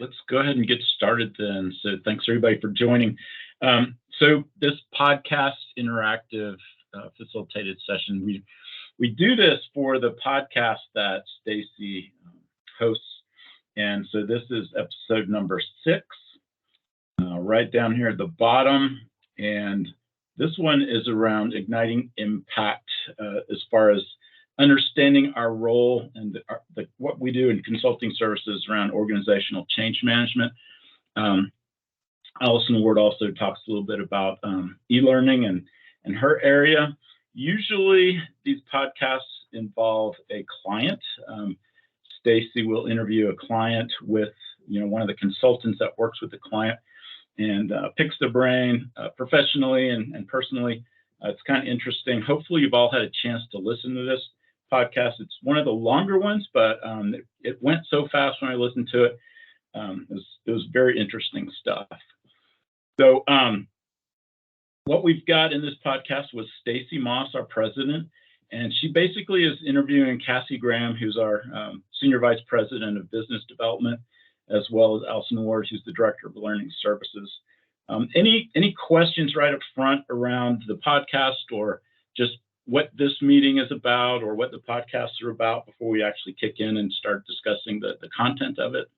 let's go ahead and get started then. So thanks everybody for joining. So this PodKast Interactive facilitated session, we do this for the podcast that Stacey hosts. And so this is episode number 6, right down here at the bottom. And this one is around igniting impact as far as understanding our role and what we do in consulting services around organizational change management. Allison Ward also talks a little bit about e-learning and her area. Usually these podcasts involve a client. Stacey will interview a client with one of the consultants that works with the client and picks the brain professionally and personally. It's kind of interesting. Hopefully you've all had a chance to listen to this podcast. It's one of the longer ones, but it went so fast when I listened to it. It was very interesting stuff. So what we've got in this podcast was Stacey Moss, our president, and she basically is interviewing Cassie Graham, who's our senior vice president of business development, as well as Allison Ward, who's the director of learning services. Any questions right up front around the podcast or just what this meeting is about or what the podcasts are about before we actually kick in and start discussing the content of it?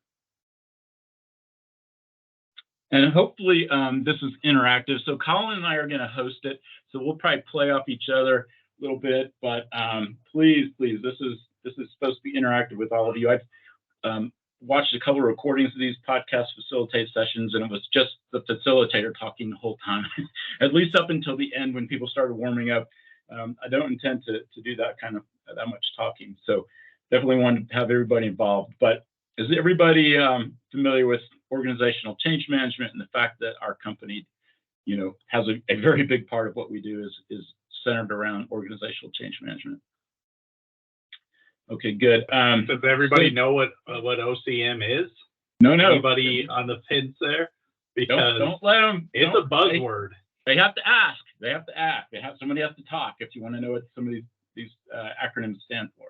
And hopefully this is interactive. So Colin and I are going to host it. So we'll probably play off each other a little bit, but please, this is supposed to be interactive with all of you. I've watched a couple of recordings of these podcast facilitate sessions, and it was just the facilitator talking the whole time, at least up until the end when people started warming up. I don't intend to do that much talking. So definitely want to have everybody involved. But is everybody familiar with organizational change management and the fact that our company, has a very big part of what we do is centered around organizational change management? Okay, good. Does everybody know what OCM is? No. Anybody on the fence there? Because don't let them. It's a buzzword. They have to ask. Somebody has to talk if you want to know what some of these acronyms stand for.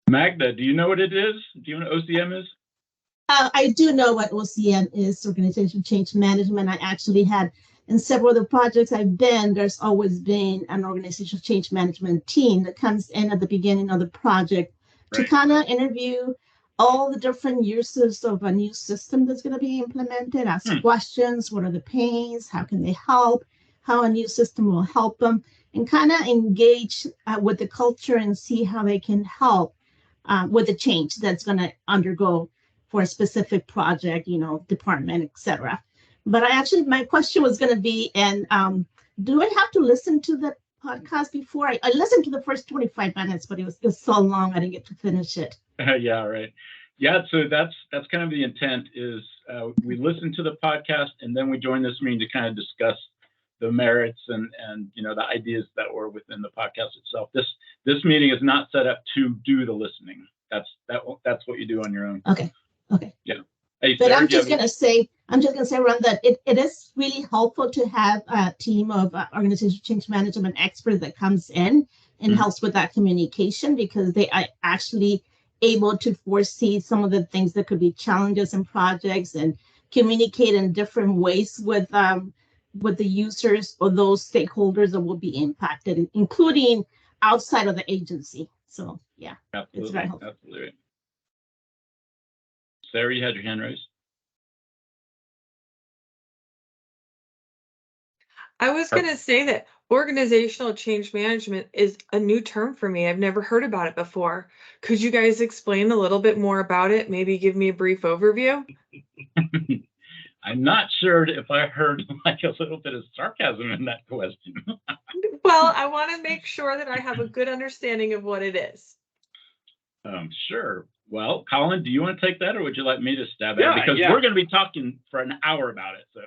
Magda, do you know what it is? Do you know what OCM is? I do know what OCM is, Organizational Change Management. I actually had, in several of the projects I've been, there's always been an organizational change management team that comes in at the beginning of the project to kind of interview all the different uses of a new system that's going to be implemented, ask questions, what are the pains, how can they help, how a new system will help them, and kind of engage with the culture and see how they can help with the change that's going to undergo for a specific project, department, etc. But my question was going to be, do I have to listen to the podcast before? I listened to the first 25 minutes, but it was so long, I didn't get to finish it. Yeah, right. Yeah, so that's kind of the intent is we listen to the podcast and then we join this meeting to kind of discuss the merits and the ideas that were within the podcast itself. This meeting is not set up to do the listening. That's what you do on your own. Okay. Yeah. Hey, but Sarah, I'm just gonna say around that it is really helpful to have a team of organizational change management experts that comes in and helps with that communication, because they are actually able to foresee some of the things that could be challenges in projects and communicate in different ways with the users or those stakeholders that will be impacted, including outside of the agency. So yeah, absolutely, it's very helpful. Absolutely. Sarah, you had your hand raised. I was going to say that organizational change management is a new term for me. I've never heard about it before. Could you guys explain a little bit more about it? Maybe give me a brief overview? I'm not sure if I heard like a little bit of sarcasm in that question. Well, I want to make sure that I have a good understanding of what it is. Sure. Well, Colin, do you want to take that, or would you like me to stab at it? Because we're going to be talking for an hour about it. So.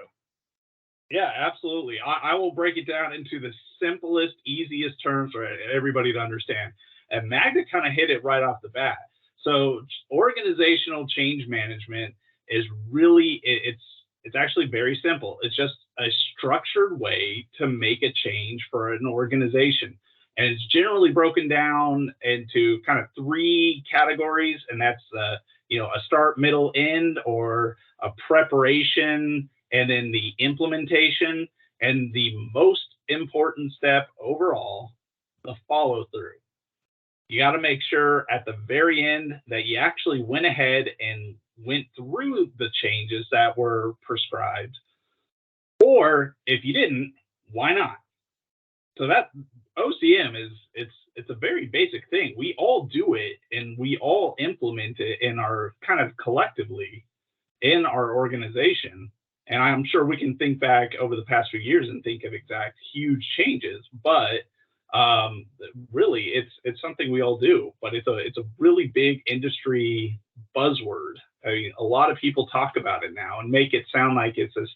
Yeah, absolutely. I will break it down into the simplest, easiest terms for everybody to understand. And Magda kind of hit it right off the bat. So organizational change management is really, it's actually very simple. It's just a structured way to make a change for an organization. And it's generally broken down into kind of 3 categories, and that's a start, middle, end, or a preparation, and then the implementation, and the most important step overall, the follow through. You got to make sure at the very end that you actually went ahead and went through the changes that were prescribed. Or if you didn't, why not? So that OCM it's a very basic thing. We all do it and we all implement it in our kind of collectively in our organization. And I'm sure we can think back over the past few years and think of exact huge changes, but really it's something we all do, but it's a really big industry buzzword. I mean, a lot of people talk about it now and make it sound like it's this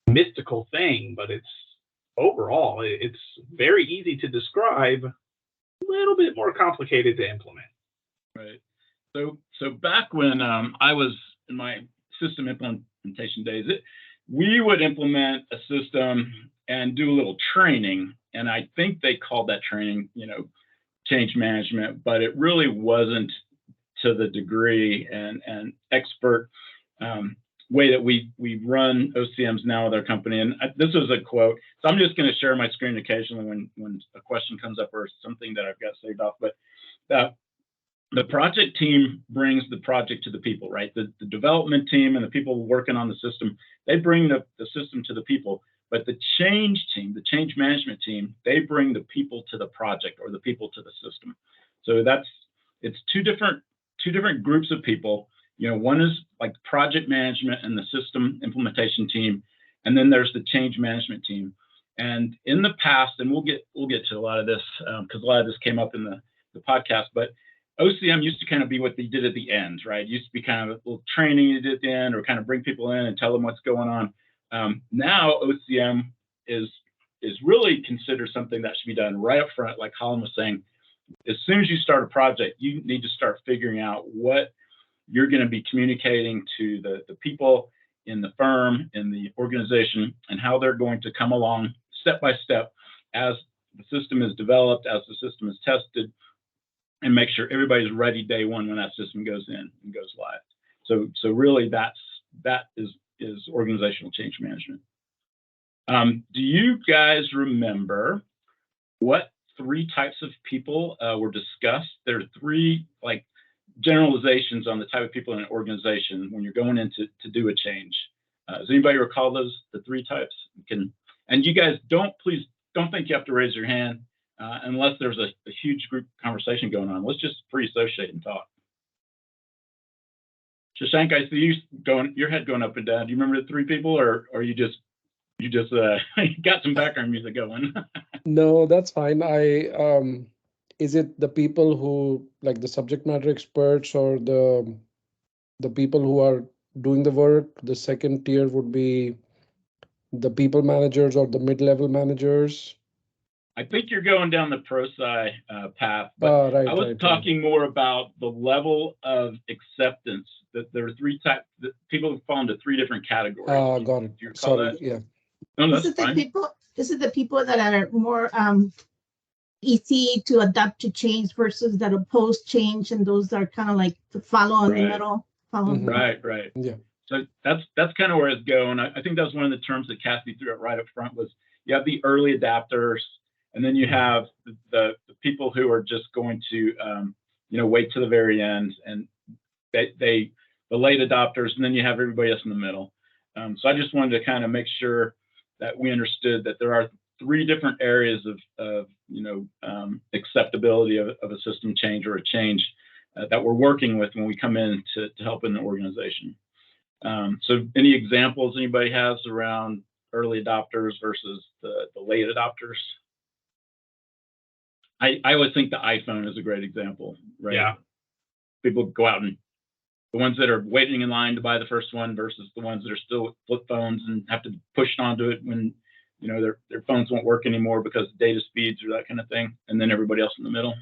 mystical thing, but it's very easy to describe, a little bit more complicated to implement. Right. So back when I was in my system implementation days, we would implement a system and do a little training, and I think they called that training, change management, but it really wasn't to the degree and expert way that we run OCMs now with our company. And this was a quote, so I'm just going to share my screen occasionally when a question comes up or something that I've got saved off. But the project team brings the project to the people, right? The development team and the people working on the system, they bring the system to the people. But the change team, the change management team, they bring the people to the project or the people to the system. So it's two different groups of people. One is like project management and the system implementation team, and then there's the change management team. And in the past, and we'll get to a lot of this because a lot of this came up in the podcast, but OCM used to kind of be what they did at the end, right? It used to be kind of a little training you did at the end, or kind of bring people in and tell them what's going on. Now OCM is really considered something that should be done right up front, like Colin was saying. As soon as you start a project, you need to start figuring out what you're going to be communicating to the people in the firm, in the organization, and how they're going to come along step by step as the system is developed, as the system is tested, and make sure everybody's ready day one when that system goes in and goes live. So really that is organizational change management. Do you guys remember what 3 types of people were discussed? There are 3 generalizations on the type of people in an organization when you're going in to do a change. Does anybody recall the 3 types? And you guys please don't think you have to raise your hand unless there's a huge group conversation going on. Let's just free associate and talk. Shashank, I see your head going up and down. Do you remember the 3 people, or you just got some background music going? No, that's fine. Is it the people who, like the subject matter experts, or the people who are doing the work? The second tier would be the people managers or the mid-level managers. I think you're going down the pro-sci path, but right, I was talking more about the level of acceptance. That there are 3 types. People have fallen into 3 different categories. Got it. Sorry, that? Yeah. No, This is the people that are more easy to adapt to change versus that oppose change, and those are kind of like to follow in the middle. Right. Yeah. So that's kind of where it's going. I think that was one of the terms that Kathy threw out right up front. Was you have the early adapters, and then you have the people who are just going to wait to the very end, and the late adopters, and then you have everybody else in the middle. So I just wanted to kind of make sure that we understood that there are 3 different areas of acceptability of a system change or a change that we're working with when we come in to help in the organization. So any examples anybody has around early adopters versus the late adopters? I always think the iPhone is a great example, right? Yeah. People go out and the ones that are waiting in line to buy the first one versus the ones that are still with flip phones and have to be pushed onto it when their phones won't work anymore because of data speeds or that kind of thing, and then everybody else in the middle.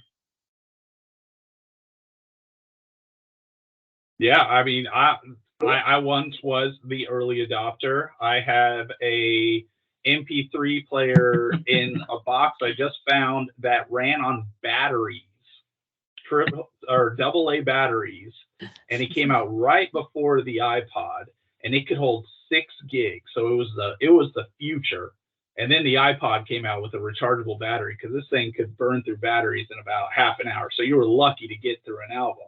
Yeah, I mean, I once was the early adopter. I have a MP3 player in a box I just found that ran on batteries, AA batteries, and it came out right before the iPod, and it could hold 6 gigs. So it was the future. And then the iPod came out with a rechargeable battery, because this thing could burn through batteries in about half an hour. So you were lucky to get through an album.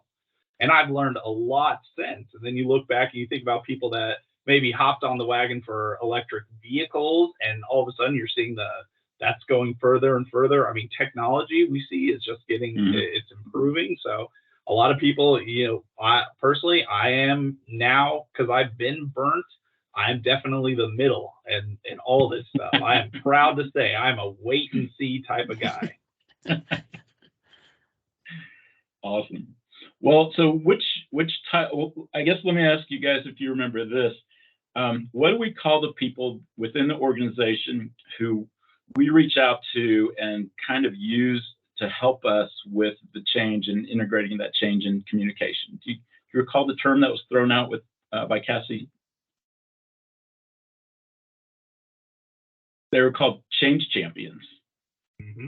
And I've learned a lot since. And then you look back and you think about people that maybe hopped on the wagon for electric vehicles, and all of a sudden you're seeing that's going further and further. I mean, technology we see is just getting, it's improving. So a lot of people, I personally, I am now, because I've been burnt, I'm definitely the middle and all this stuff. I am proud to say I'm a wait and see type of guy. Awesome. Well, so which type? Well, I guess let me ask you guys if you remember this. What do we call the people within the organization who we reach out to and kind of use to help us with the change and integrating that change in communication? Do you recall the term that was thrown out by Cassie? They were called change champions. Mm-hmm.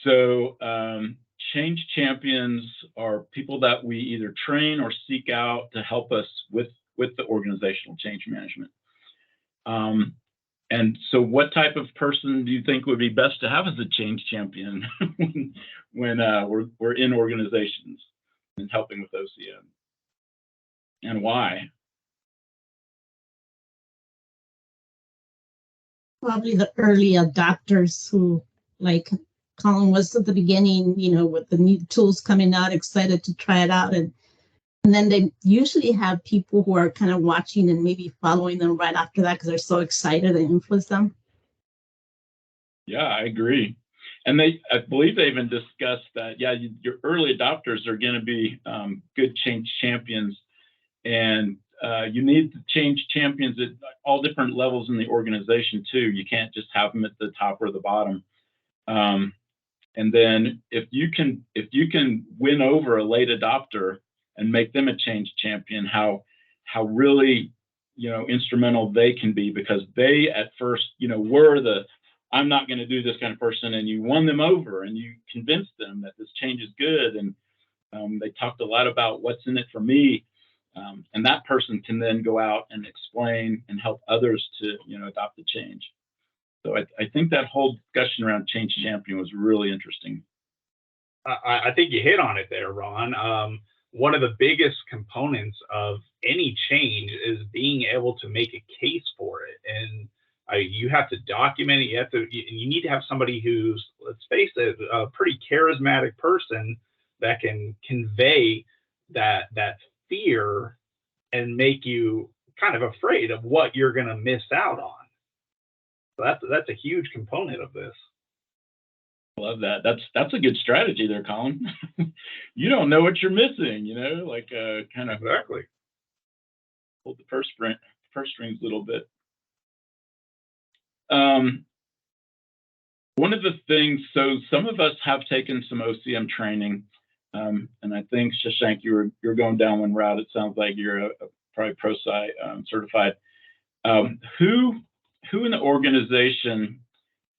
So change champions are people that we either train or seek out to help us with the organizational change management. And so what type of person do you think would be best to have as a change champion when we're in organizations and helping with OCM? And why? Probably the early adopters who, like Colin was at the beginning, with the new tools coming out, excited to try it out. And then they usually have people who are kind of watching and maybe following them right after that because they're so excited and influence them. Yeah, I agree. And I believe they even discussed that, your early adopters are going to be good change champions. And you need to change champions at all different levels in the organization too. You can't just have them at the top or the bottom. And then if you can win over a late adopter and make them a change champion, how really instrumental they can be, because they at first were the I'm not going to do this kind of person, and you won them over and you convinced them that this change is good, and they talked a lot about what's in it for me. And that person can then go out and explain and help others to, adopt the change. So I think that whole discussion around change champion was really interesting. I think you hit on it there, Ron. One of the biggest components of any change is being able to make a case for it. And you have to document it. You need to have somebody who's, let's face it, a pretty charismatic person that can convey that fear and make you kind of afraid of what you're going to miss out on. So that's a huge component of this. Love that. That's a good strategy there, Colin. You don't know what you're missing, kind of exactly hold the purse strings a little bit. One of the things, so some of us have taken some OCM training. And I think, Shashank, you're going down one route. It sounds like you're probably ProSci certified. Who in the organization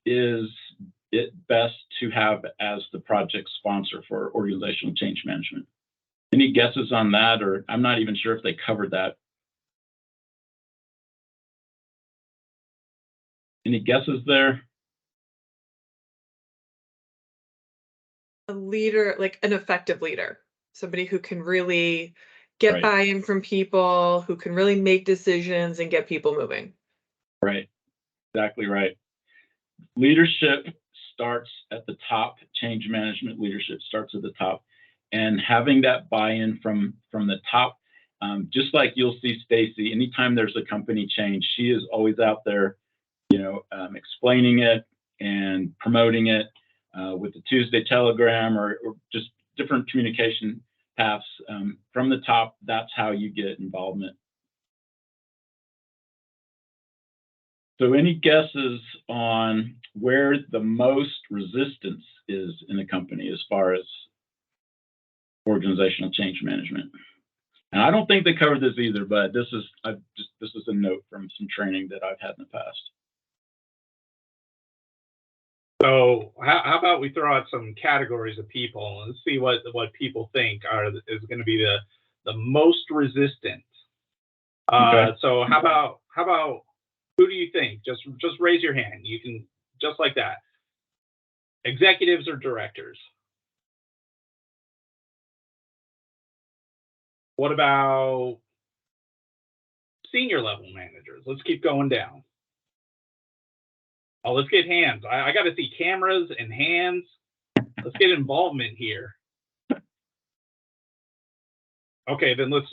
is it best to have as the project sponsor for organizational change management? Any guesses on that? Or I'm not even sure if they covered that. Any guesses there? A leader, like an effective leader, somebody who can really get buy-in from people, who can really make decisions and get people moving. Right. Exactly right. Leadership starts at the top. Change management leadership starts at the top, and having that buy-in from the top. Just like you'll see Stacey, anytime there's a company change, she is always out there, explaining it and promoting it with the Tuesday Telegram or just different communication paths from the top. That's how you get involvement. So any guesses on where the most resistance is in a company as far as organizational change management? And I don't think they covered this either, but this is a note from some training that I've had in the past. So how about we throw out some categories of people and see what people think is going to be the most resistant. Okay. So how about who do you think? Just raise your hand. You can just like that. Executives or directors? What about senior level managers? Let's keep going down. Oh, let's get hands. I got to see cameras and hands. Let's get involvement here. Okay, then let's.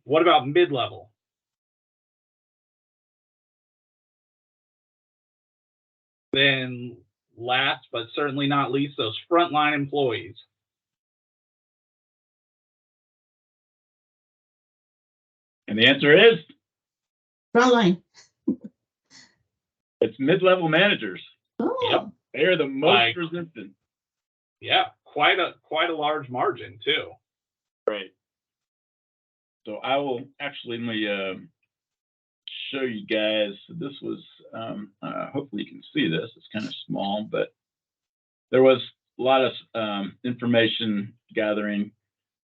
What about mid-level? Then last but certainly not least, those frontline employees. And the answer is Frontline. it's mid-level managers. Oh. Yep. They are the most resistant. Yeah, quite a large margin too. Right. So I will actually, let me show you guys. This was, hopefully you can see this. It's kind of small, but there was a lot of information gathering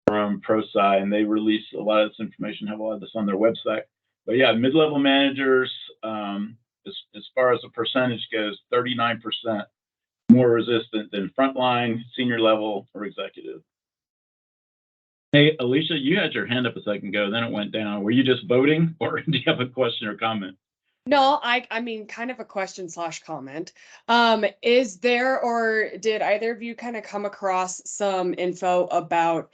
from ProSci, and they release a lot of this information, have a lot of this on their website. But yeah, mid-level managers, as far as the percentage goes, 39% more resistant than frontline, senior level, or executive. Hey, Alicia, you had your hand up a second ago, then it went down. Were you just voting, or do you have a question or comment? No, I mean, kind of a question / comment. Is there, or did either of you kind of come across some info about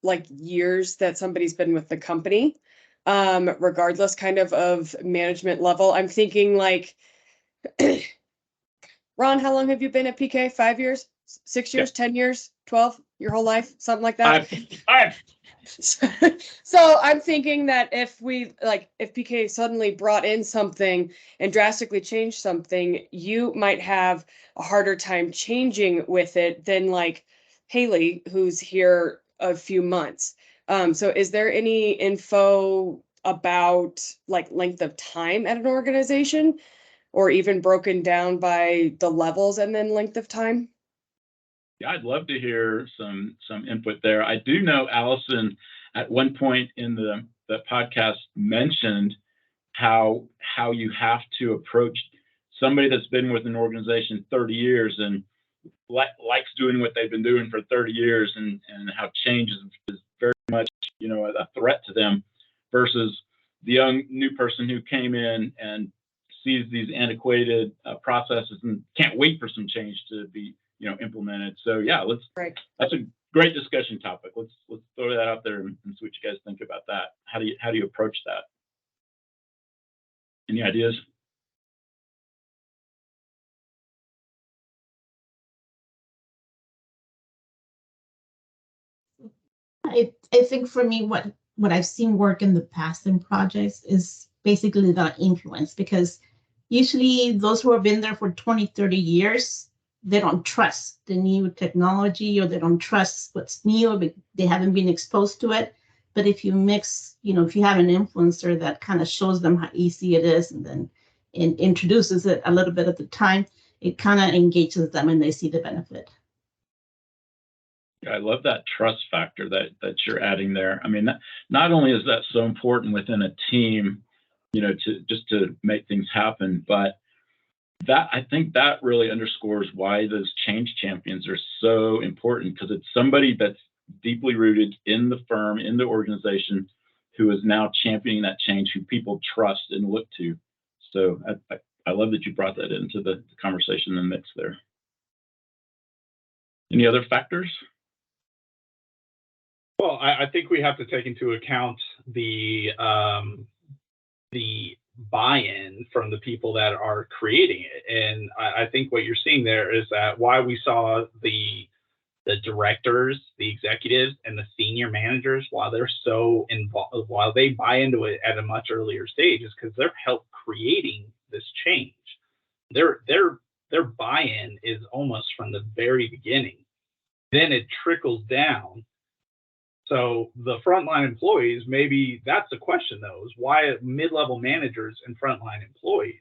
like years that somebody's been with the company, regardless kind of management level? I'm thinking like, Ron, how long have you been at PK? 5 years, 6 years, 10 years, 12, your whole life, something like that? So I'm thinking that if PK suddenly brought in something and drastically changed something, you might have a harder time changing with it than like Haley, who's here a few months. So is there any info about like length of time at an organization, or even broken down by the levels and then length of time? Yeah, I'd love to hear some input there. I do know Allison at one point in the podcast mentioned how you have to approach somebody that's been with an organization 30 years and likes doing what they've been doing for 30 years, and how change is very much, a threat to them, versus the young new person who came in and sees these antiquated processes and can't wait for some change to be implemented. So yeah, that's a great discussion topic. Let's throw that out there and see what you guys think about that. How do you approach that? Any ideas? I think for me, what I've seen work in the past in projects is basically the influence, because usually those who have been there for 20, 30 years, they don't trust the new technology, or they don't trust what's new, but they haven't been exposed to it. But if you mix, if you have an influencer that kind of shows them how easy it is, and then introduces it a little bit at the time, it kind of engages them and they see the benefit. I love that trust factor that you're adding there. I mean, not only is that so important within a team, to make things happen, but I think that really underscores why those change champions are so important, because it's somebody that's deeply rooted in the firm, in the organization, who is now championing that change, who people trust and look to. So I love that you brought that into the conversation and mix there. Any other factors? Well, I think we have to take into account the buy-in from the people that are creating it, and I think what you're seeing there is that why we saw the directors, the executives, and the senior managers, while they're so involved, while they buy into it at a much earlier stage, is because they're helped creating this change. Their buy-in is almost from the very beginning. Then it trickles down. So the frontline employees, maybe that's the question though, is why mid-level managers and frontline employees?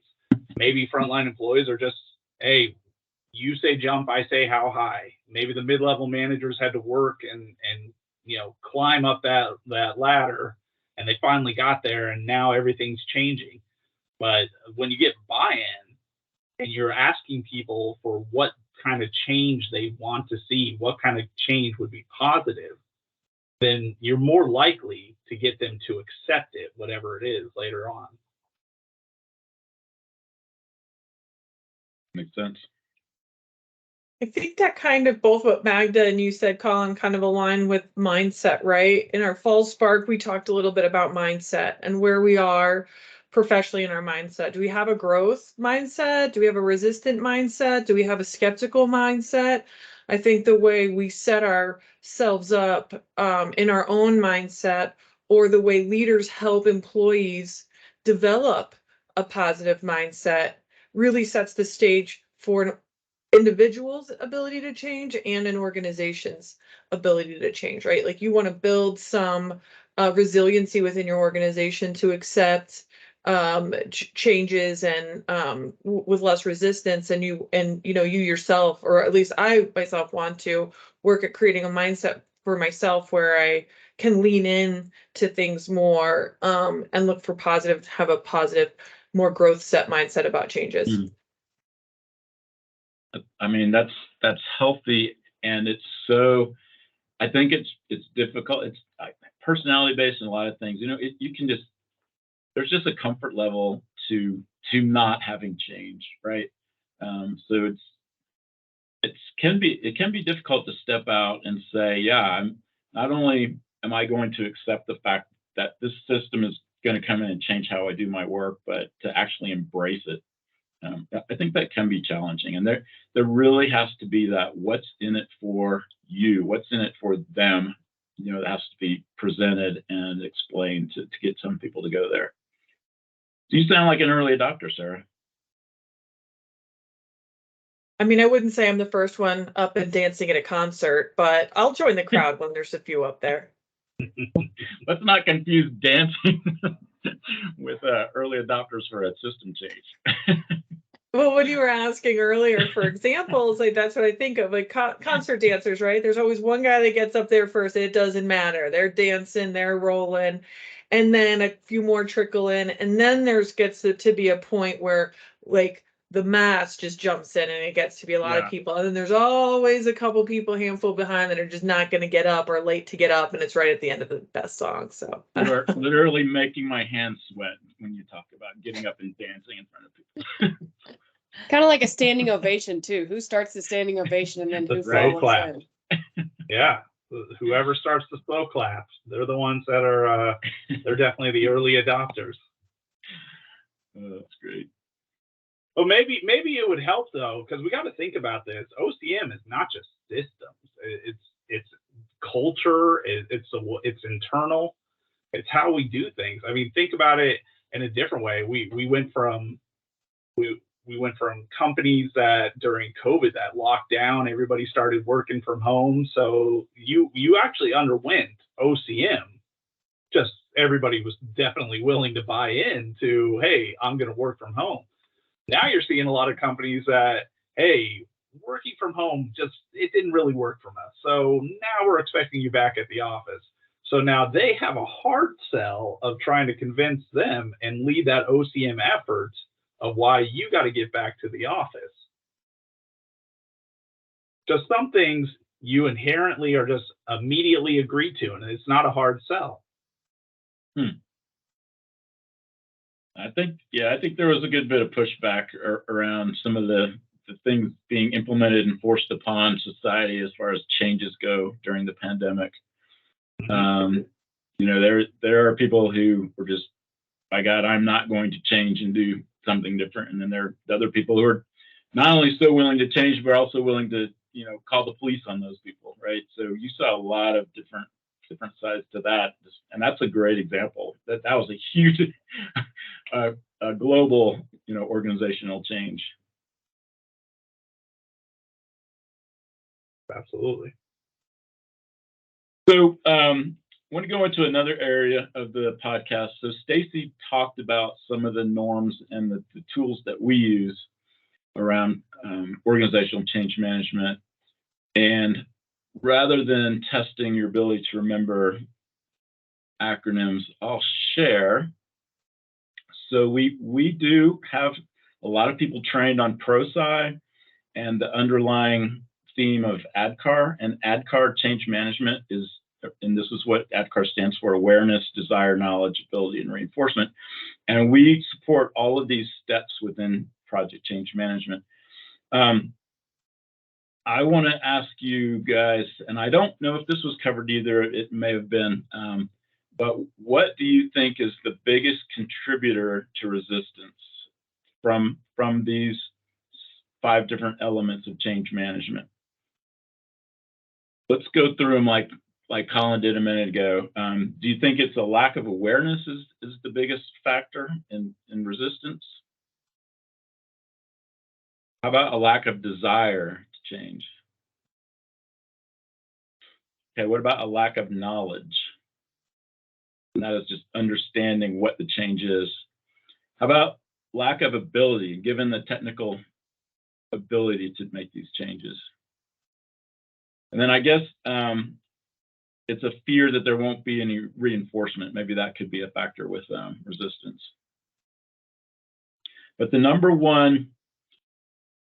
Maybe frontline employees are just hey, you say jump, I say how high. Maybe the mid-level managers had to work and climb up that ladder, and they finally got there, and now everything's changing. But when you get buy-in and you're asking people for what kind of change they want to see, what kind of change would be positive, then you're more likely to get them to accept it, whatever it is, later on. Makes sense. I think that kind of both what Magda and you said, Colin, kind of align with mindset, right? In our Fall Spark, we talked a little bit about mindset and where we are professionally in our mindset. Do we have a growth mindset? Do we have a resistant mindset? Do we have a skeptical mindset? I think the way we set ourselves up in our own mindset, or the way leaders help employees develop a positive mindset, really sets the stage for an individual's ability to change and an organization's ability to change, right? Like, you want to build some resiliency within your organization to accept changes and with less resistance, and you yourself, or at least I myself, want to work at creating a mindset for myself where I can lean in to things more and look for have a positive, more growth set mindset about changes. I mean, that's healthy, and it's so. I think it's difficult. It's personality based in a lot of things. You can just, there's just a comfort level to not having change, right? So it can be difficult to step out and say, yeah, I'm not only am I going to accept the fact that this system is going to come in and change how I do my work, but to actually embrace it. I think that can be challenging, and there really has to be that what's in it for you, what's in it for them. That has to be presented and explained to get some people to go there. Do you sound like an early adopter, Sarah? I mean, I wouldn't say I'm the first one up and dancing at a concert, but I'll join the crowd when there's a few up there. Let's not confuse dancing with early adopters for a system change. Well, when you were asking earlier for examples, like, that's what I think of, like concert dancers, right? There's always one guy that gets up there first, and it doesn't matter. They're dancing, they're rolling, and then a few more trickle in, and then gets to be a point where, like, the mass just jumps in, and it gets to be a lot of people. And then there's always a couple people, handful behind, that are just not going to get up or late to get up, and it's right at the end of the best song. So you are literally making my hands sweat when you talk about getting up and dancing in front of people. Kind of like a standing ovation too. Who starts the standing ovation and then who follows in? Yeah, whoever starts the slow claps, they're the ones that are. They're definitely the early adopters. Oh, that's great. Well, maybe it would help though, because we got to think about this. OCM is not just systems; it's culture. It's internal. It's how we do things. I mean, think about it in a different way. We went from companies that during COVID that locked down, everybody started working from home. So you actually underwent OCM. Just everybody was definitely willing to buy in to, hey, I'm going to work from home. Now you're seeing a lot of companies that, hey, working from home, it didn't really work for us. So now we're expecting you back at the office. So now they have a hard sell of trying to convince them and lead that OCM effort of why you got to get back to the office. Just some things you inherently are just immediately agreed to, and it's not a hard sell. I think there was a good bit of pushback around some of the things being implemented and forced upon society as far as changes go during the pandemic. There are people who were just, by God, I'm not going to change and do something different. And then there are other people who are not only so willing to change, but also willing to, call the police on those people, right? So you saw a lot of different sides to that, and that's a great example. That was a huge, a global, organizational change. Absolutely. So I want to go into another area of the podcast. So Stacey talked about some of the norms and the tools that we use. around organizational change management. And rather than testing your ability to remember acronyms, I'll share. So we do have a lot of people trained on ProSci and the underlying theme of ADKAR, and ADKAR change management is, and this is what ADKAR stands for: awareness, desire, knowledge, ability, and reinforcement. And we support all of these steps within project change management. I want to ask you guys, and I don't know if this was covered either, it may have been, but what do you think is the biggest contributor to resistance from these 5 different elements of change management? Let's go through them like Colin did a minute ago. Do you think it's a lack of awareness is the biggest factor in resistance? How about a lack of desire to change? Okay, what about a lack of knowledge? And that is just understanding what the change is. How about lack of ability, given the technical ability to make these changes? And then I guess it's a fear that there won't be any reinforcement. Maybe that could be a factor with resistance. But the number one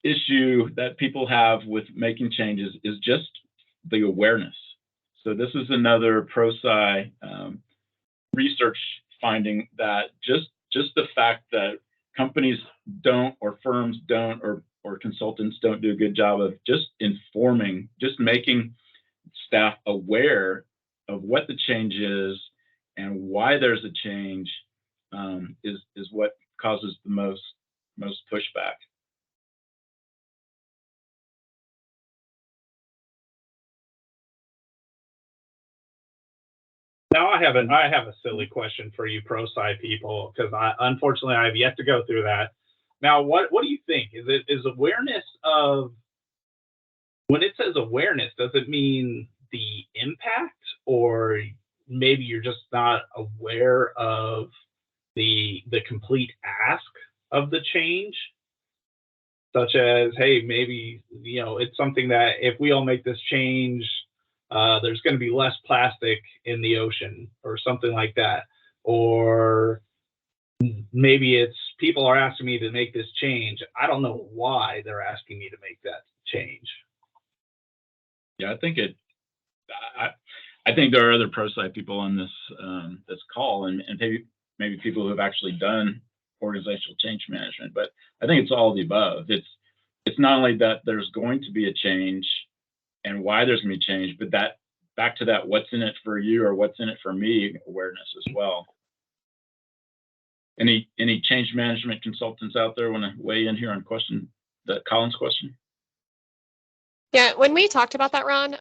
issue that people have with making changes is just the awareness. So this is another ProSci research finding that just the fact that companies don't, or firms don't, or consultants don't do a good job of just informing, just making staff aware of what the change is and why there's a change is what causes the most pushback. Now I have a silly question for you ProSci people, because unfortunately I've yet to go through that. Now, what do you think? Is awareness of, when it says awareness, does it mean the impact, or maybe you're just not aware of the complete ask of the change? Such as, hey, maybe, it's something that if we all make this change, there's going to be less plastic in the ocean, or something like that. Or maybe it's people are asking me to make this change. I don't know why they're asking me to make that change. Yeah, I think I think there are other ProSci people on this call, and maybe people who have actually done organizational change management. But I think it's all of the above. It's not only that there's going to be a change and why there's going to be change, but that back to that what's in it for you or what's in it for me awareness as well. Any change management consultants out there want to weigh in here on Colin's question? Yeah, when we talked about that, Ron,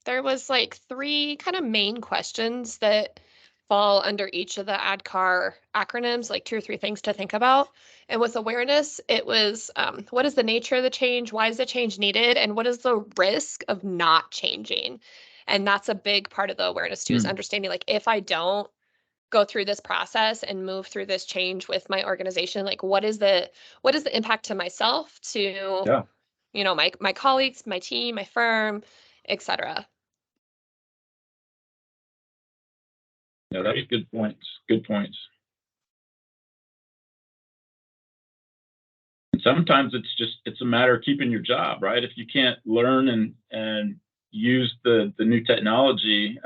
there was like 3 kind of main questions that fall under each of the ADKAR acronyms, like 2 or 3 things to think about. And with awareness, it was what is the nature of the change? Why is the change needed? And what is the risk of not changing? And that's a big part of the awareness too, is understanding, like, if I don't go through this process and move through this change with my organization, like what is the impact to myself, to my colleagues, my team, my firm, etc. Yeah, that's good points. Good points. And sometimes it's a matter of keeping your job, right? If you can't learn and use the new technology,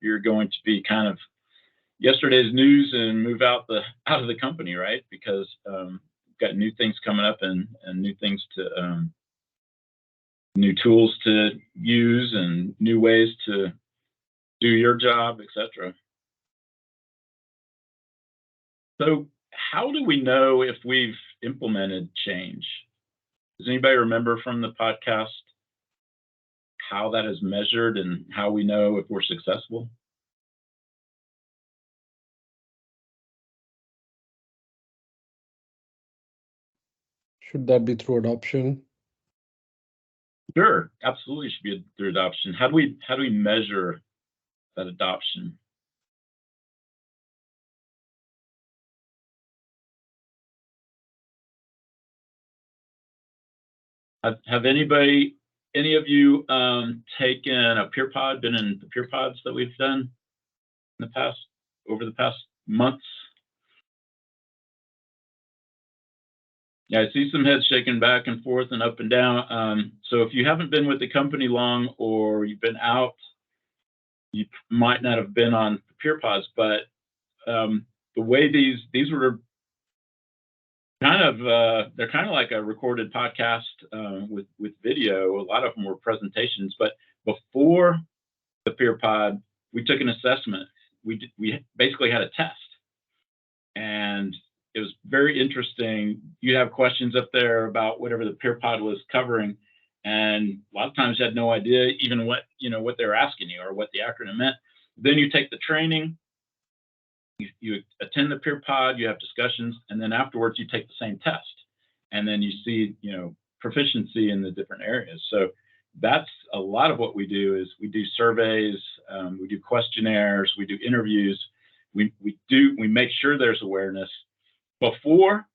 you're going to be kind of yesterday's news and move out of the company, right? Because we've got new things coming up and new things to new tools to use and new ways to do your job, etc. So how do we know if we've implemented change? Does anybody remember from the podcast how that is measured and how we know if we're successful? Should that be through adoption? Sure, absolutely should be through adoption. How do we measure that adoption? Have any of you taken a peer pod, been in the peer pods that we've done in over the past months? Yeah, I see some heads shaking back and forth and up and down. So if you haven't been with the company long, or you've been out, you might not have been on peer pods, but the way these were kind of, they're kind of like a recorded podcast with video. A lot of them were presentations, but before the peer pod, we took an assessment. We basically had a test, and it was very interesting. You have questions up there about whatever the peer pod was covering, and a lot of times you had no idea even what they were asking you or what the acronym meant. Then you take the training, you attend the peer pod, you have discussions, and then afterwards you take the same test, and then you see proficiency in the different areas. So that's a lot of what we do. Is we do surveys, we do questionnaires, we do interviews. We make sure there's awareness before,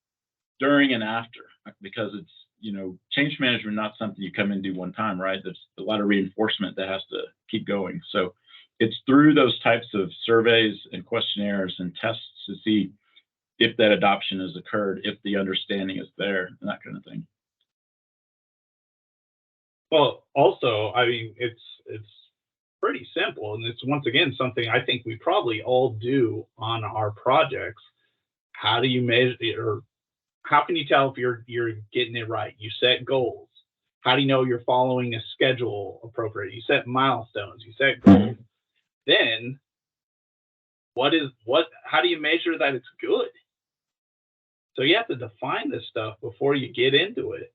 during, and after, because it's change management, not something you come and do one time, right? There's a lot of reinforcement that has to keep going. So it's through those types of surveys and questionnaires and tests to see if that adoption has occurred, if the understanding is there, and that kind of thing. Well, also, I mean, it's pretty simple, and it's once again something I think we probably all do on our projects. How do you measure it, or how can you tell if you're getting it right? You set goals. How do you know you're following a schedule appropriately? You set milestones. You set goals. Then how do you measure that it's good? So you have to define this stuff before you get into it.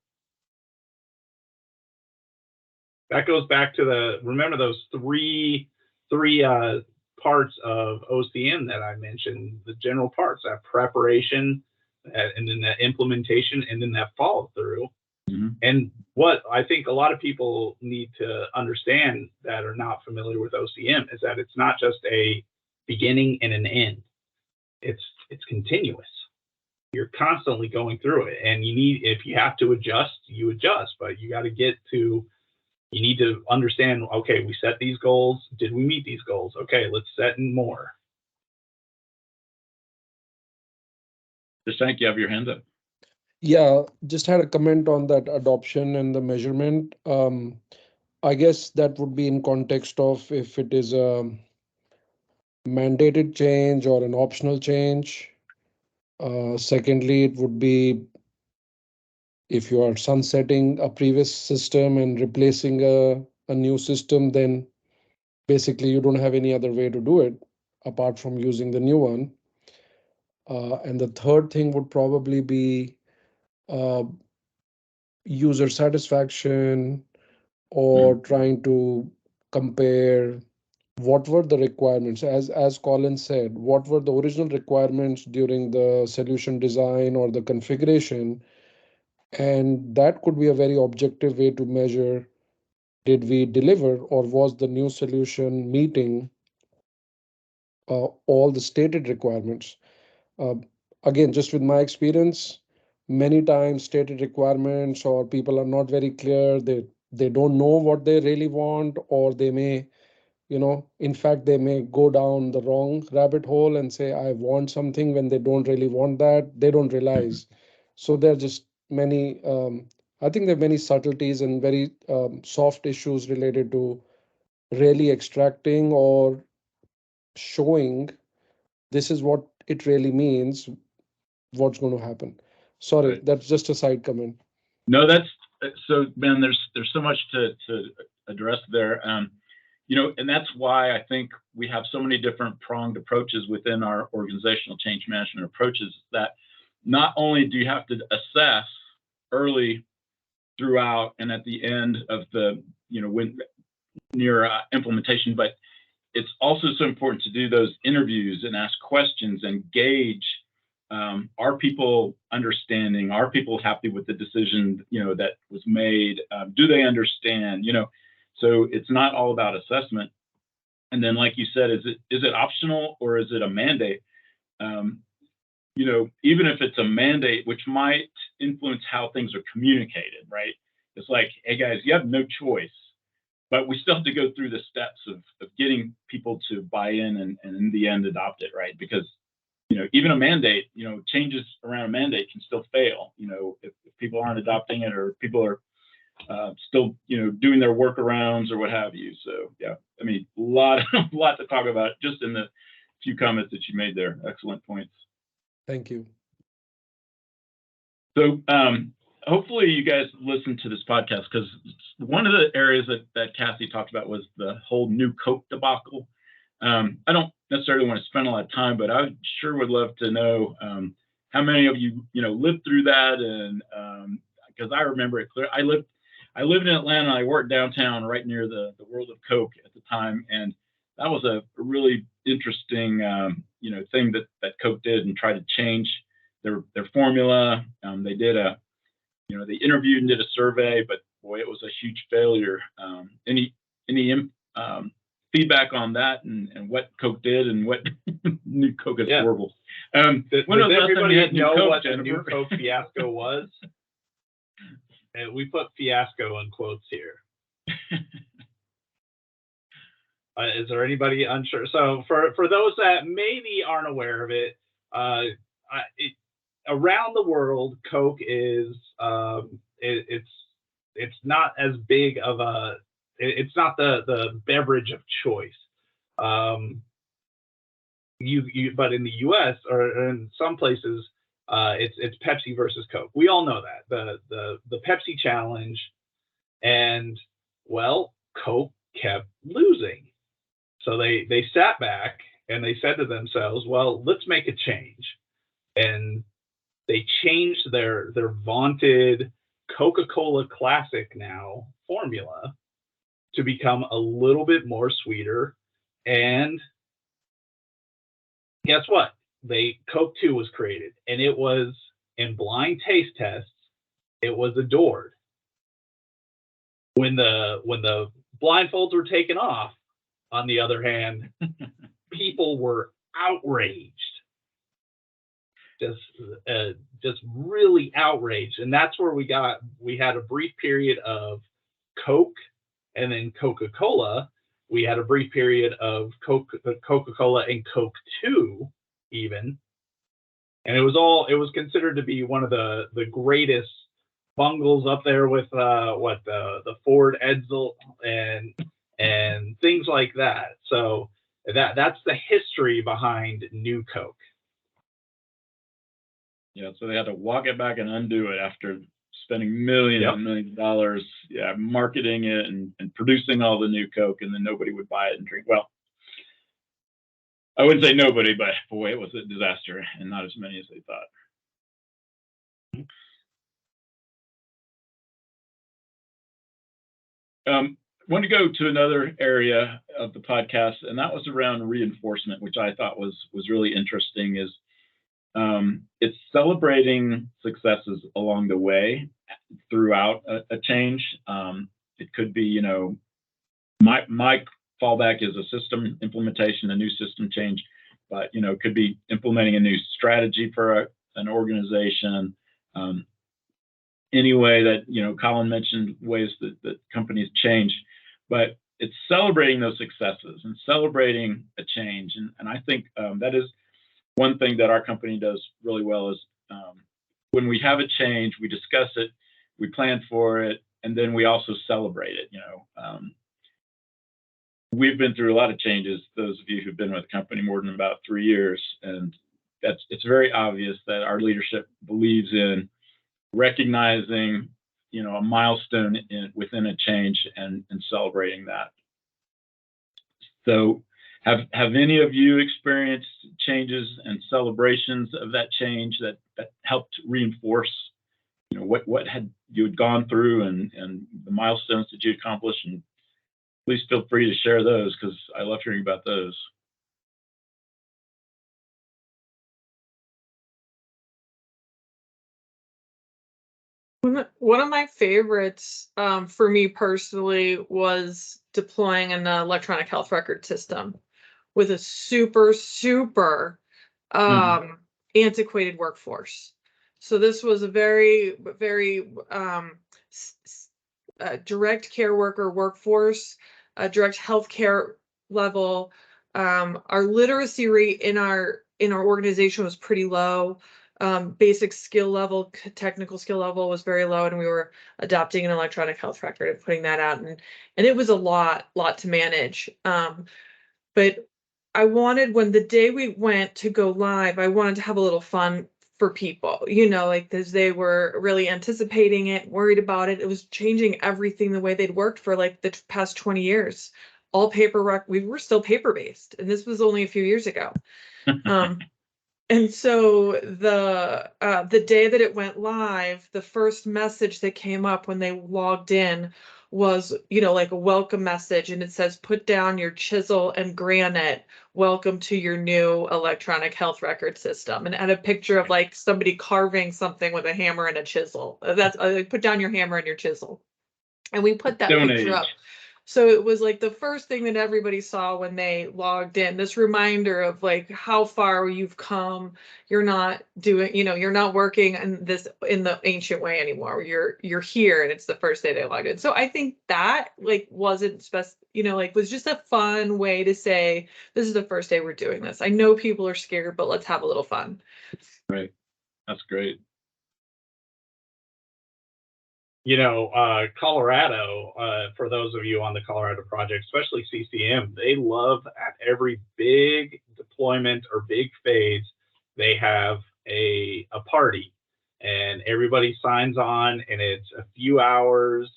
That goes back to remember those three parts of OCM that I mentioned, the general parts, that preparation, and then that implementation, and then that follow through. Mm-hmm. And what I think a lot of people need to understand that are not familiar with OCM is that it's not just a beginning and an end. It's continuous. You're constantly going through it, and if you have to adjust, you adjust, but you need to understand, okay, we set these goals. Did we meet these goals? Okay, let's set in more. Thank you. Have your hand up. Yeah, just had a comment on that adoption and the measurement. I guess that would be in context of if it is a mandated change or an optional change. Secondly, it would be if you are sunsetting a previous system and replacing a new system, then basically you don't have any other way to do it apart from using the new one. And the third thing would probably be user satisfaction, or trying to compare what were the requirements, as Colin said, what were the original requirements during the solution design or the configuration. And that could be a very objective way to measure, did we deliver, or was the new solution meeting all the stated requirements? Again, just with my experience, many times stated requirements or people are not very clear. They don't know what they really want, or they may, in fact, they may go down the wrong rabbit hole and say, I want something when they don't really want that. They don't realize. So there are just many, I think there are many subtleties and very soft issues related to really extracting or showing this is what it really means, what's going to happen. Sorry, right. That's just a side comment. No, that's so, Ben, there's so much to address there. And that's why I think we have so many different pronged approaches within our organizational change management approaches, that not only do you have to assess early, throughout, and at the end of the, when near implementation, but it's also so important to do those interviews and ask questions and gauge, are people understanding? Are people happy with the decision, that was made? Do they understand? So it's not all about assessment. And then, like you said, is it optional or is it a mandate? Even if it's a mandate, which might influence how things are communicated, right? it's like, hey guys, you have no choice, but we still have to go through the steps of getting people to buy in and in the end adopt it, right? Because, you know, even a mandate, you know, changes around a mandate can still fail, you know, if people aren't adopting it or people are still, you know, doing their workarounds or what have you. So yeah, I mean, a lot to talk about just in the few comments that you made there. Excellent points. Thank you. So hopefully you guys listen to this podcast, because one of the areas that Kathy talked about was the whole new Coke debacle. I don't necessarily want to spend a lot of time, but I sure would love to know how many of you, you know, lived through that. And because I remember it clear. I lived in Atlanta. I worked downtown right near the World of Coke at the time. And that was a really interesting, you know, thing that Coke did and tried to change their formula. They did you know, they interviewed and did a survey, but boy, it was a huge failure. Any feedback on that and what Coke did and what new Coke is horrible? Does everybody know what the new Coke fiasco was? And we put fiasco in quotes here. Is there anybody unsure? So for those that maybe aren't aware of it, around the world, Coke is it's not as big of a, it's not the beverage of choice. But in the U.S. or in some places, it's Pepsi versus Coke. We all know that the Pepsi challenge, and well, Coke kept losing. So they sat back and they said to themselves, well, let's make a change. And they changed their vaunted Coca-Cola Classic now formula to become a little bit more sweeter. And guess what? Coke 2 was created, and it was in blind taste tests, it was adored. When the blindfolds were taken off, on the other hand, people were outraged. Just really outraged. And that's where we had a brief period of Coke and then Coca-Cola. We had a brief period of Coca-Cola and Coke 2 even. And it was considered to be one of the greatest bungles up there with the Ford Edsel and things like that. So that's the history behind New Coke. Yeah, so they had to walk it back and undo it after spending millions and millions of dollars, marketing it and producing all the new Coke, and then nobody would buy it and drink. Well, I wouldn't say nobody, but boy, it was a disaster, and not as many as they thought. Want to go to another area of the podcast, and that was around reinforcement, which I thought was really interesting. Is it's celebrating successes along the way throughout a change. It could be, you know, my fallback is a system implementation, a new system change, but, you know, it could be implementing a new strategy for an organization. Any way that, you know, Colin mentioned ways that companies change, but it's celebrating those successes and celebrating a change. And I think that is one thing that our company does really well is when we have a change, we discuss it, we plan for it, and then we also celebrate it. You know, we've been through a lot of changes, those of you who've been with the company more than about 3 years, and it's very obvious that our leadership believes in recognizing, you know, a milestone within a change and celebrating that. So have any of you experienced changes and celebrations of that change that helped reinforce, you know, what you had gone through and the milestones that you accomplished? And please feel free to share those, because I love hearing about those. One of my favorites for me personally was deploying an electronic health record system with a super antiquated workforce. So this was a very direct care worker workforce, direct healthcare level. Our literacy rate in our organization was pretty low. Basic skill level, technical skill level was very low, and we were adopting an electronic health record and putting that out, and it was a lot to manage. But I wanted, when the day we went to go live, I wanted to have a little fun for people, like, because they were really anticipating it, worried about it. It was changing everything the way they'd worked for like the past 20 years. All paper, we were still paper based, and this was only a few years ago. And so the day that it went live, the first message that came up when they logged in was, like a welcome message, and it says, "Put down your chisel and granite. Welcome to your new electronic health record system." And it had a picture of like somebody carving something with a hammer and a chisel. That's put down your hammer and your chisel. And we put that picture up. So it was like the first thing that everybody saw when they logged in, this reminder of like how far you've come. You're not doing, you're not working in the ancient way anymore. You're here, and it's the first day they logged in. So I think that like wasn't was just a fun way to say, this is the first day we're doing this. I know people are scared, but let's have a little fun. Right. That's great. Colorado, for those of you on the Colorado project, especially CCM, they love at every big deployment or big phase, they have a party, and everybody signs on, and it's a few hours.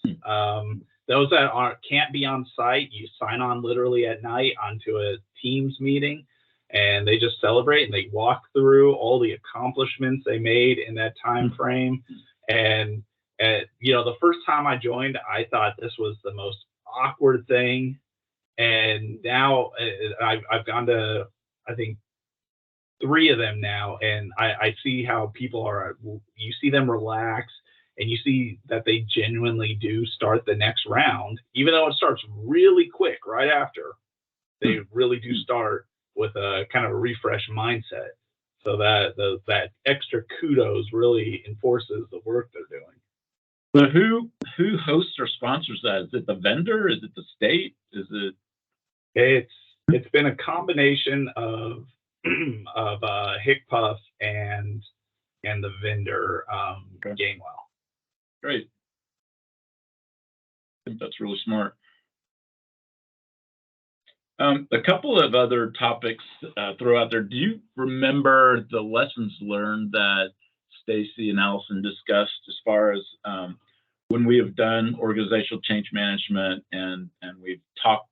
Those that can't be on site, you sign on literally at night onto a Teams meeting, and they just celebrate, and they walk through all the accomplishments they made in that time frame. And the first time I joined, I thought this was the most awkward thing. And now I've gone to, I think, 3 of them now. And I see how people you see them relax, and you see that they genuinely do start the next round, even though it starts really quick right after. They really do start with a kind of a refresh mindset. So that extra kudos really enforces the work they're doing. So who hosts or sponsors that? Is it the vendor? Is it the state? Is it? It's been a combination of HICPUF and the vendor, Gainwell. Great. I think that's really smart. A couple of other topics throw out there. Do you remember the lessons learned that Stacey and Allison discussed as far as when we have done organizational change management and we've talked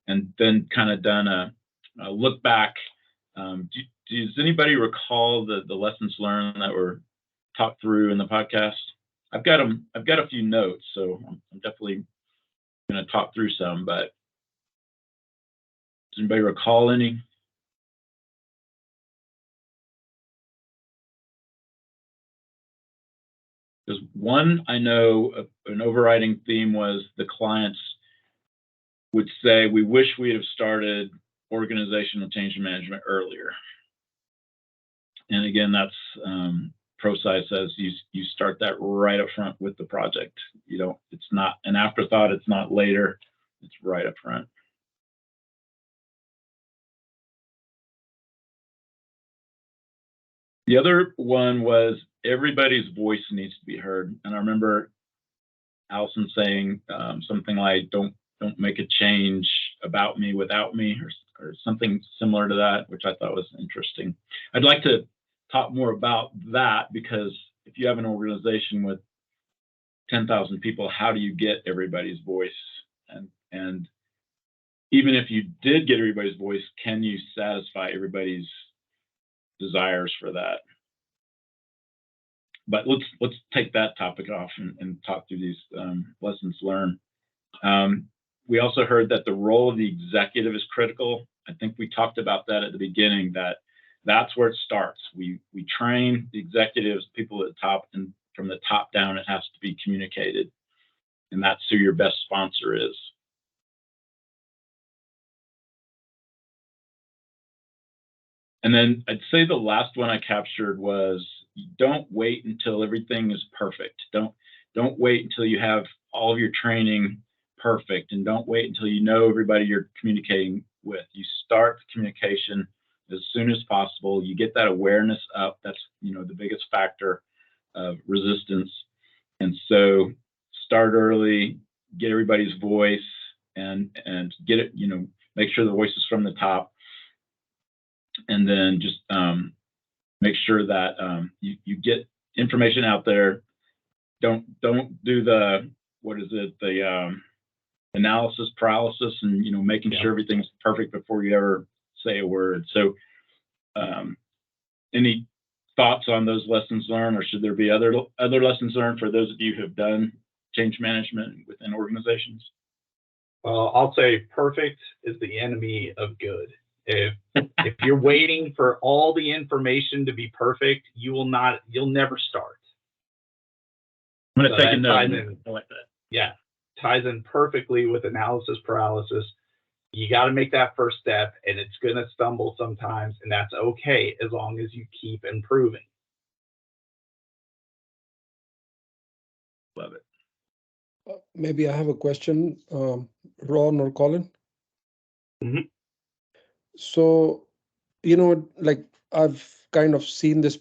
and then kind of done a look back? Does anybody recall the lessons learned that were talked through in the podcast? I've got a few notes, so I'm definitely going to talk through some, but does anybody recall any? Because one, I know an overriding theme was the clients would say, we wish we had started organizational change management earlier. And again, that's ProSci says you start that right up front with the project. It's not an afterthought, it's not later, it's right up front. The other one was everybody's voice needs to be heard. And I remember Allison saying something like, don't make a change about me without me, or something similar to that, which I thought was interesting. I'd like to talk more about that, because if you have an organization with 10,000 people, how do you get everybody's voice? And even if you did get everybody's voice, can you satisfy everybody's desires for that? But let's take that topic off and talk through these lessons learned. We also heard that the role of the executive is critical. I think we talked about that at the beginning, that's where it starts. We train the executives, people at the top, and from the top down, it has to be communicated. And that's who your best sponsor is. And then I'd say the last one I captured was, don't wait until everything is perfect. Don't wait until you have all of your training perfect, and don't wait until you know everybody you're communicating with. You start the communication as soon as possible. You get that awareness up. That's, the biggest factor of resistance. And so start early, get everybody's voice, and get it, make sure the voice is from the top. And then just make sure that you get information out there. Don't do the analysis paralysis and making sure everything's perfect before you ever say a word. So any thoughts on those lessons learned, or should there be other lessons learned for those of you who have done change management within organizations? Well, I'll say perfect is the enemy of good. If you're waiting for all the information to be perfect, you'll never start. I'm going to take a note. I like that. Yeah, ties in perfectly with analysis paralysis. You got to make that first step, and it's going to stumble sometimes, and that's okay as long as you keep improving. Love it. Maybe I have a question, Ron or Colin. Mm-hmm. So, like I've kind of seen this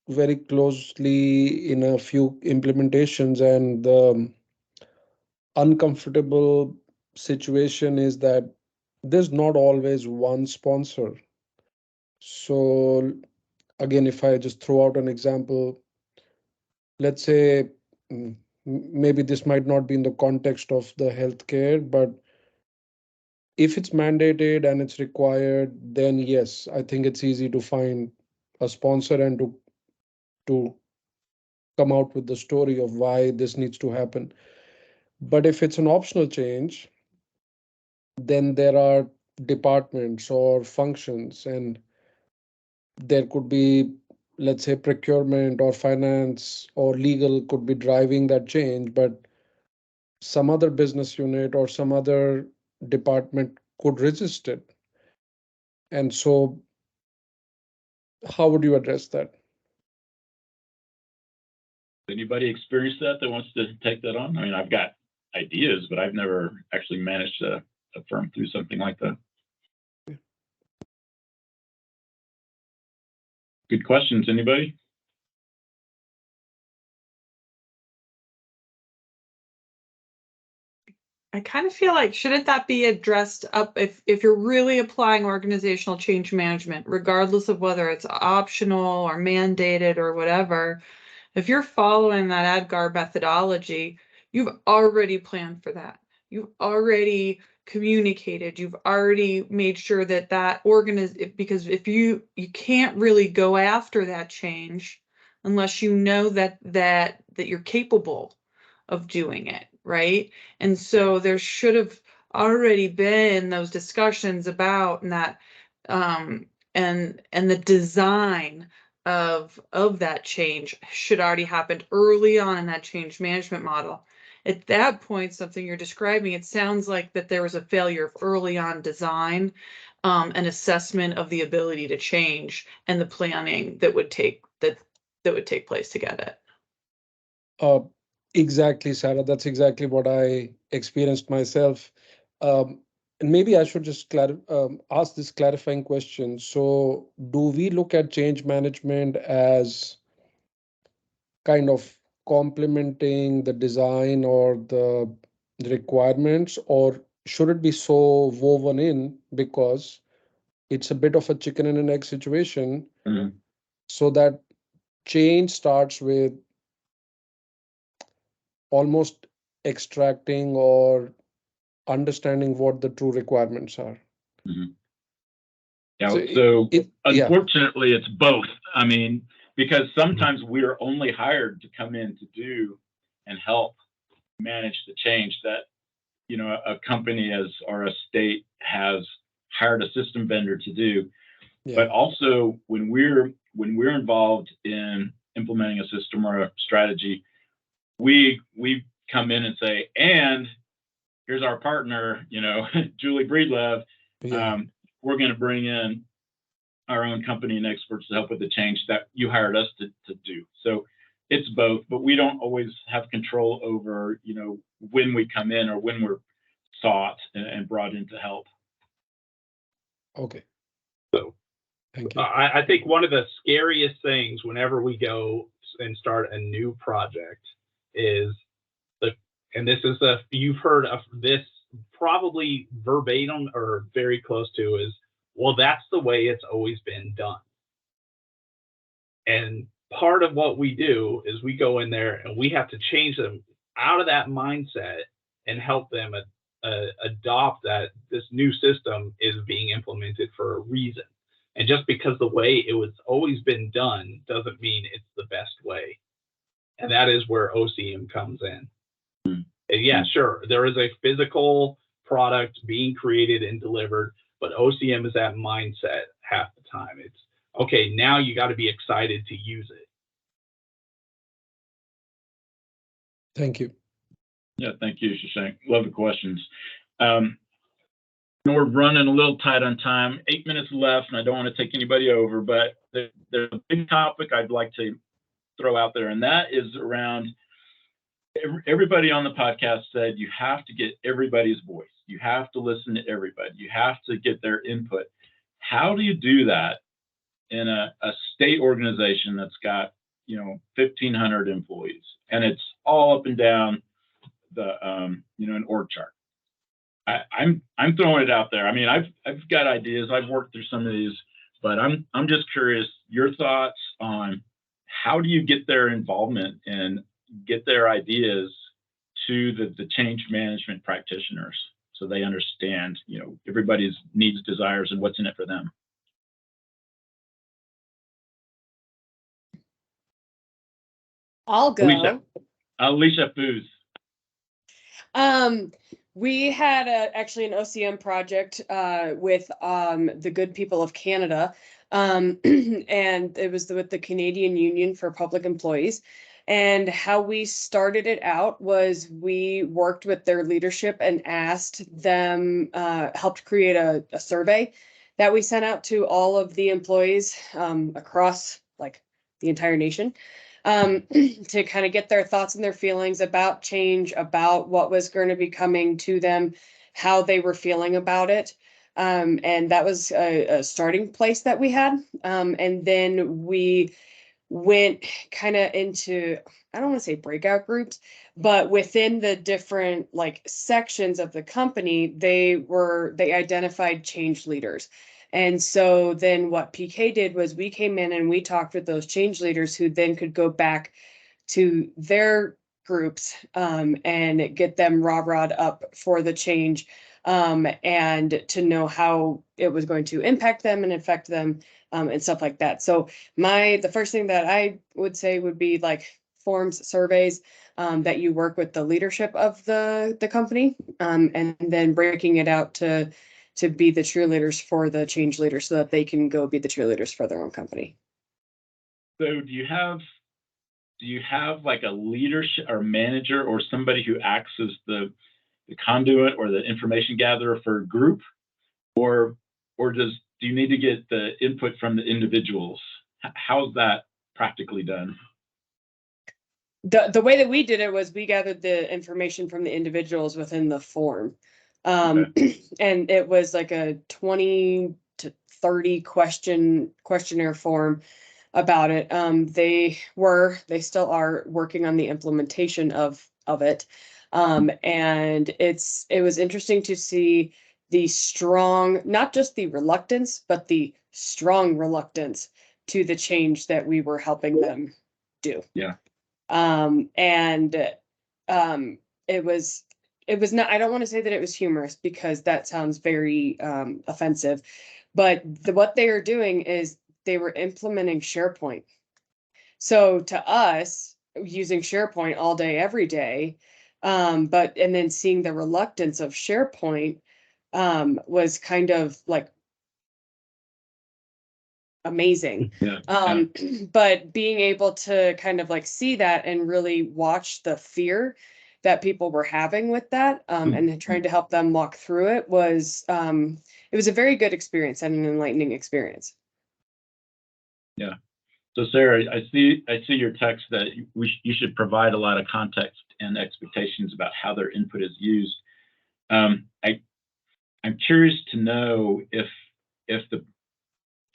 very closely in a few implementations, and the uncomfortable situation is that there's not always one sponsor. So again, if I just throw out an example, let's say maybe this might not be in the context of the healthcare, but if it's mandated and it's required, then yes, I think it's easy to find a sponsor and to come out with the story of why this needs to happen. But if it's an optional change, then there are departments or functions, and there could be, let's say, procurement or finance or legal could be driving that change, but some other business unit or some other department could resist it. And so how would you address that? Anybody experience that wants to take that on? I mean, I've got ideas, but I've never actually managed a firm through something like that. Good questions. Anybody? I kind of feel like, shouldn't that be addressed up if you're really applying organizational change management, regardless of whether it's optional or mandated or whatever, if you're following that ADGAR methodology, you've already planned for that. You've already communicated. You've already made sure that because if you can't really go after that change unless you know that you're capable of doing it, right? And so there should have already been those discussions about that and the design of that change should already happened early on in that change management model. At that point, something you're describing, it sounds like that there was a failure of early on design and assessment of the ability to change and the planning that would take place to get it. Exactly, Sarah. That's exactly what I experienced myself. And maybe I should just ask this clarifying question. So do we look at change management as kind of complementing the design or the requirements, or should it be so woven in because it's a bit of a chicken and an egg situation, so that change starts with almost extracting or understanding what the true requirements are? Yeah, so unfortunately, it's both. I mean, because sometimes we're only hired to come in to do and help manage the change that, a company or a state has hired a system vendor to do. Yeah. But also when we're involved in implementing a system or a strategy, we come in and say, and here's our partner, Julie Breedlove. Yeah. We're going to bring in our own company and experts to help with the change that you hired us to do. So it's both, but we don't always have control over, when we come in or when we're sought and brought in to help. Okay. So thank you. I think one of the scariest things whenever we go and start a new project is and this is you've heard of this probably verbatim or very close to, is, well, that's the way it's always been done. And part of what we do is we go in there and we have to change them out of that mindset and help them adopt that this new system is being implemented for a reason. And just because the way it was always been done doesn't mean it's the best way. And that is where OCM comes in. And yeah, sure, there is a physical product being created and delivered, but OCM is that mindset half the time. It's, okay, now you got to be excited to use it. Thank you. Yeah, thank you, Shashank. Love the questions. We're running a little tight on time, 8 minutes left, and I don't want to take anybody over, but there's a big topic I'd like to throw out there, and that is around everybody on the podcast said you have to get everybody's voice. You have to listen to everybody. You have to get their input. How do you do that in a state organization that's got 1,500 employees, and it's all up and down the an org chart? I'm throwing it out there. I mean, I've got ideas. I've worked through some of these, but I'm just curious your thoughts on how do you get their involvement and get their ideas to the change management practitioners so they understand everybody's needs, desires, and what's in it for them. I'll go. Alicia Foos. We had actually an OCM project with the good people of Canada, and it was with the Canadian Union for Public Employees. And how we started it out was we worked with their leadership and asked them, helped create a survey that we sent out to all of the employees across like the entire nation. To kind of get their thoughts and their feelings about change, about what was going to be coming to them, how they were feeling about it. And that was a starting place that we had. And then we went kind of into, I don't want to say breakout groups, but within the different like sections of the company, they identified change leaders. And so then what PK did was we came in and we talked with those change leaders who then could go back to their groups and get them rah-rahed up for the change and to know how it was going to impact them and affect them and stuff like that. So the first thing that I would say would be like forms, surveys that you work with the leadership of the company and then breaking it out to be the cheerleaders for the change leaders so that they can go be the cheerleaders for their own company. So do you have like a leadership or manager or somebody who acts as the conduit or the information gatherer for a group, or do you need to get the input from the individuals? How's that practically done? The way that we did it was we gathered the information from the individuals within the form. Okay. And it was like a 20 to 30 questionnaire form about it. They still are working on the implementation of it. And it was interesting to see the strong, not just the reluctance, but the strong reluctance to the change that we were helping them do. Yeah. It was not, I don't want to say that it was humorous because that sounds very offensive, but what they are doing is they were implementing SharePoint. So to us, using SharePoint all day, every day, and then seeing the reluctance of SharePoint was kind of like amazing. Yeah. But being able to kind of like see that and really watch the fear that people were having with that and trying to help them walk through it was a very good experience and an enlightening experience. Yeah. So Sarah, I see your text that you should provide a lot of context and expectations about how their input is used. I'm curious to know if the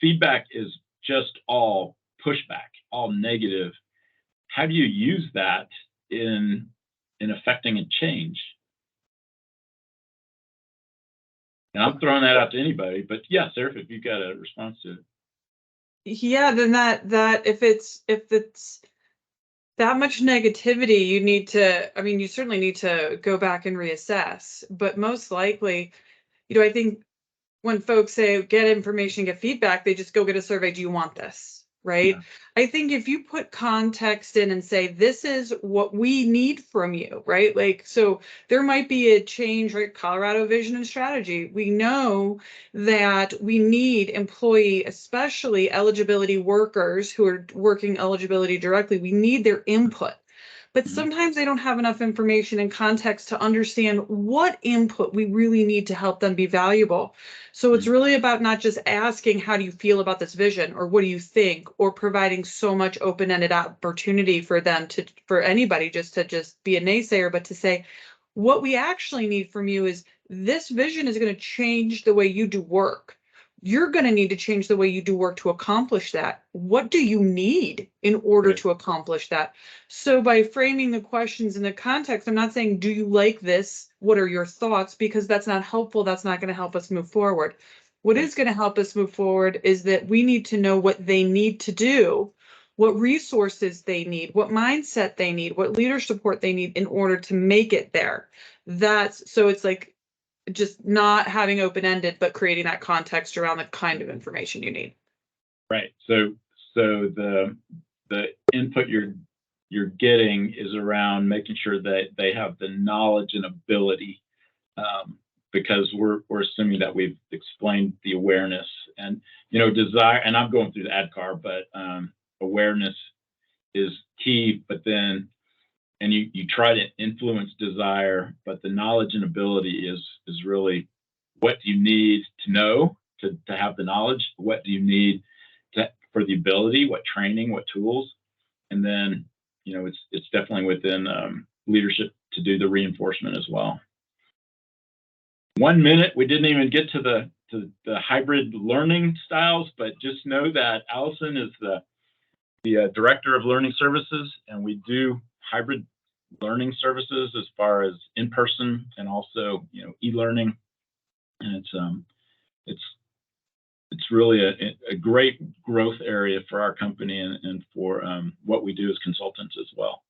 feedback is just all pushback, all negative, how do you use that in affecting a change? And I'm throwing that out to anybody, but yeah, Sarah, if you've got a response to it. Yeah, then that if it's that much negativity, you need to, I mean, you certainly need to go back and reassess. But most likely, I think when folks say get information, get feedback, they just go get a survey. Do you want this? Right. Yeah. I think if you put context in and say, this is what we need from you, right? Like, so there might be a change, right? Colorado vision and strategy. We know that we need employee, especially eligibility workers who are working eligibility directly. We need their input. But sometimes they don't have enough information and context to understand what input we really need to help them be valuable. So it's really about not just asking, how do you feel about this vision, or what do you think, or providing so much open-ended opportunity for them for anybody just to be a naysayer, but to say, what we actually need from you is this vision is going to change the way you do work. You're going to need to change the way you do work to accomplish that. What do you need in order to accomplish that? So by framing the questions in the context, I'm not saying, do you like this? What are your thoughts? Because that's not helpful. That's not going to help us move forward. What is going to help us move forward is that we need to know what they need to do, what resources they need, what mindset they need, what leader support they need in order to make it there. So it's like, just not having open-ended, but creating that context around the kind of information you need. Right. So the input you're getting is around making sure that they have the knowledge and ability, because we're assuming that we've explained the awareness and desire. And I'm going through the ADKAR, but awareness is key. But then and you try to influence desire, but the knowledge and ability is really, what do you need to know to have the knowledge? What do you need for the ability? What training? What tools? And then it's definitely within leadership to do the reinforcement as well. 1 minute, we didn't even get to the hybrid learning styles, but just know that Allison is the director of learning services, and we do hybrid learning services as far as in-person and also e-learning, and it's really a great growth area for our company and for what we do as consultants as well.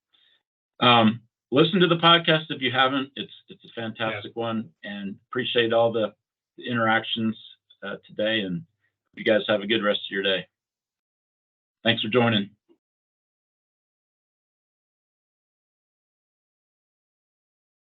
Listen to the podcast if you haven't. It's a fantastic one, and appreciate all the interactions today, and you guys have a good rest of your day. Thanks for joining.